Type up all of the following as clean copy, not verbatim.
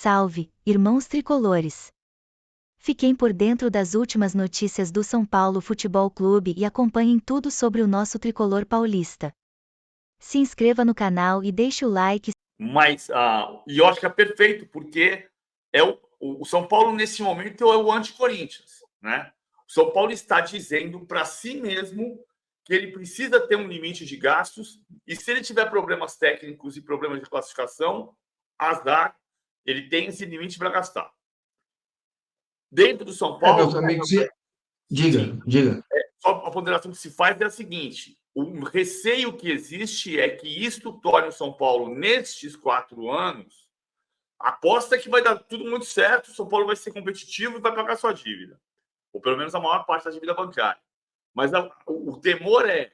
Salve, irmãos tricolores! Fiquem por dentro das últimas notícias do São Paulo Futebol Clube e acompanhem tudo sobre o nosso tricolor paulista. Se inscreva no canal e deixe o like. Mas, e eu acho que é perfeito, porque o São Paulo, nesse momento, é o anti-Corinthians, né? O São Paulo está dizendo para si mesmo que ele precisa ter um limite de gastos, e se ele tiver problemas técnicos e problemas de classificação, azar, ele tem esse limite para gastar. Dentro do São Paulo... meus amigos, diga. Só a ponderação que se faz é a seguinte: o receio que existe é que isto torne o São Paulo, nestes 4 anos, aposta que vai dar tudo muito certo, o São Paulo vai ser competitivo e vai pagar sua dívida, ou pelo menos a maior parte da dívida bancária. Mas o temor é,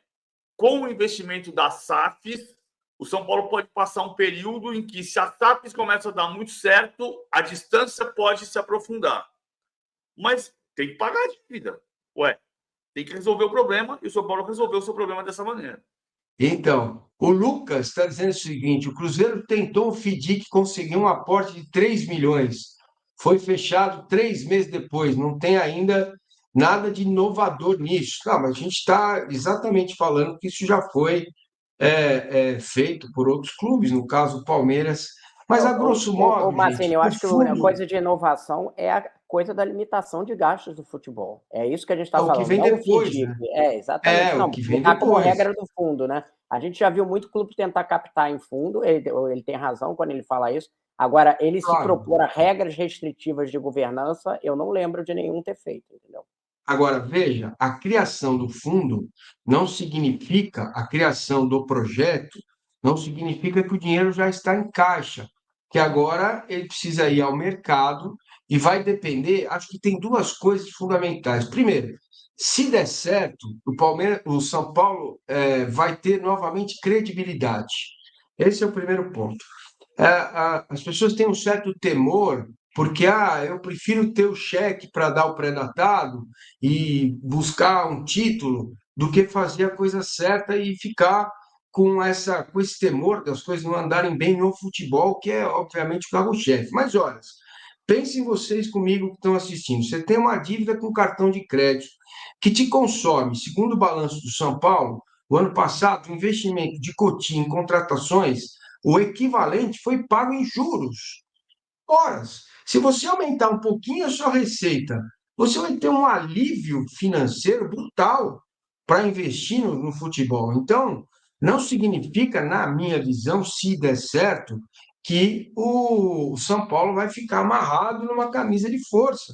com o investimento das SAFs, o São Paulo pode passar um período em que, se as SAFs começam a dar muito certo, a distância pode se aprofundar. Mas tem que pagar a dívida. Tem que resolver o problema, e o São Paulo resolveu o seu problema dessa maneira. Então, o Lucas está dizendo o seguinte: o Cruzeiro tentou o FIDIC conseguir um aporte de 3 milhões. Foi fechado 3 meses depois, não tem ainda nada de inovador nisso. Não, mas a gente está exatamente falando que isso já foi feito por outros clubes, no caso o Palmeiras. Mas, a grosso modo, Marcelo, gente, eu acho que a coisa de inovação é a coisa da limitação de gastos do futebol. É isso que a gente está falando. O que vem depois, né? Exatamente. O que vem botar como depois. regra do fundo, né? A gente já viu muito clube tentar captar em fundo, ele tem razão quando ele fala isso. Agora, ele se propor a regras restritivas de governança, eu não lembro de nenhum ter feito, entendeu? Agora, veja, a criação do fundo não significa, a criação do projeto não significa que o dinheiro já está em caixa, que agora ele precisa ir ao mercado e vai depender, acho que tem duas coisas fundamentais. Primeiro, se der certo, o São Paulo vai ter novamente credibilidade. Esse é o primeiro ponto. As pessoas têm um certo temor porque eu prefiro ter o cheque para dar o pré-datado e buscar um título do que fazer a coisa certa e ficar com esse temor das coisas não andarem bem no futebol, que é, obviamente, o carro-chefe. Mas, olha, pensem vocês comigo que estão assistindo. Você tem uma dívida com cartão de crédito que te consome, segundo o balanço do São Paulo, o ano passado, o investimento de Cotinho em contratações, o equivalente foi pago em juros. Ora, se você aumentar um pouquinho a sua receita, você vai ter um alívio financeiro brutal para investir no futebol. Então, não significa, na minha visão, se der certo, que o São Paulo vai ficar amarrado numa camisa de força.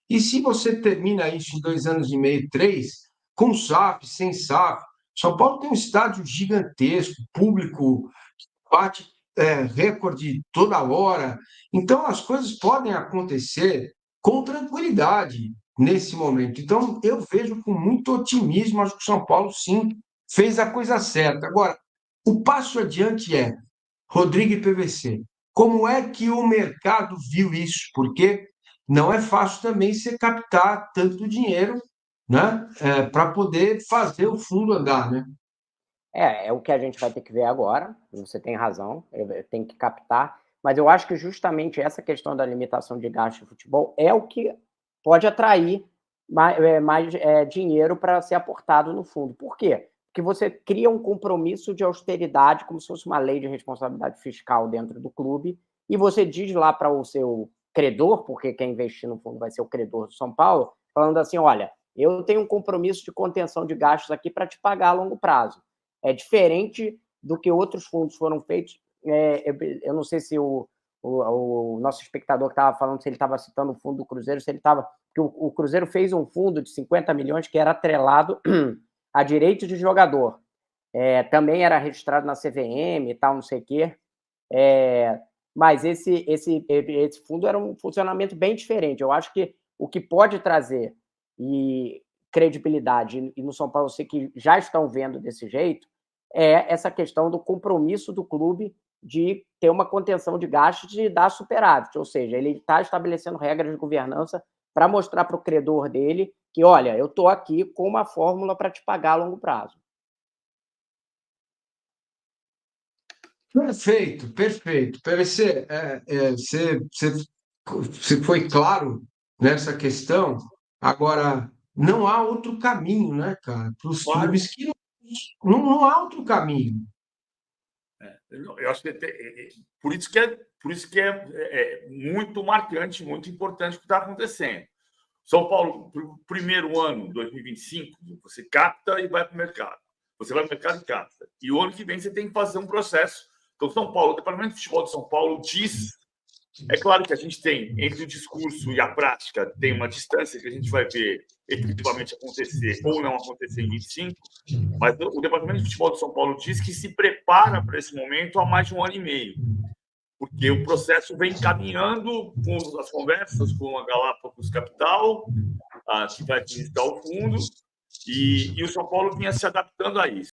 E se você termina isso em 2 anos e meio, 3, com SAF, sem SAF, São Paulo tem um estádio gigantesco, público bate recorde toda hora. Então, as coisas podem acontecer com tranquilidade nesse momento. Então, eu vejo com muito otimismo, acho que o São Paulo, sim, fez a coisa certa. Agora, o passo adiante é Rodrigo e PVC. Como é que o mercado viu isso? Porque não é fácil também você captar tanto dinheiro, né, para poder fazer o fundo andar, né? É o que a gente vai ter que ver agora. Você tem razão, tem que captar. Mas eu acho que justamente essa questão da limitação de gasto de futebol é o que pode atrair mais dinheiro para ser aportado no fundo. Por quê? Porque você cria um compromisso de austeridade, como se fosse uma lei de responsabilidade fiscal dentro do clube, e você diz lá para o seu credor, porque quem investir no fundo vai ser o credor do São Paulo, falando assim: olha, eu tenho um compromisso de contenção de gastos aqui para te pagar a longo prazo. É diferente do que outros fundos foram feitos. Eu não sei se o nosso espectador que estava falando, se ele estava citando o fundo do Cruzeiro, se ele estava... O Cruzeiro fez um fundo de 50 milhões que era atrelado a direito de jogador. Também era registrado na CVM e tal, não sei o quê. Mas esse fundo era um funcionamento bem diferente. Eu acho que o que pode trazer credibilidade, e no São Paulo eu sei que já estão vendo desse jeito, é essa questão do compromisso do clube de ter uma contenção de gastos e dar superávit, ou seja, ele está estabelecendo regras de governança para mostrar para o credor dele que, olha, eu estou aqui com uma fórmula para te pagar a longo prazo. Perfeito, perfeito. PVC, você foi claro nessa questão. Agora, não há outro caminho, né, cara? Para os Claro. clubes que não há outro caminho. Eu acho que por isso que é muito marcante, muito importante o que está acontecendo. São Paulo, primeiro ano, 2025, você capta e vai para o mercado. Você vai para o mercado e capta. E o ano que vem você tem que fazer um processo. Então, São Paulo, o Departamento de Futebol de São Paulo diz. É claro que a gente tem, entre o discurso e a prática, tem uma distância que a gente vai ver efetivamente acontecer ou não acontecer em 25, mas o Departamento de Futebol de São Paulo diz que se prepara para esse momento há mais de 1 ano e meio, porque o processo vem caminhando com as conversas com a Galápagos Capital, que vai administrar o fundo, e o São Paulo vinha se adaptando a isso.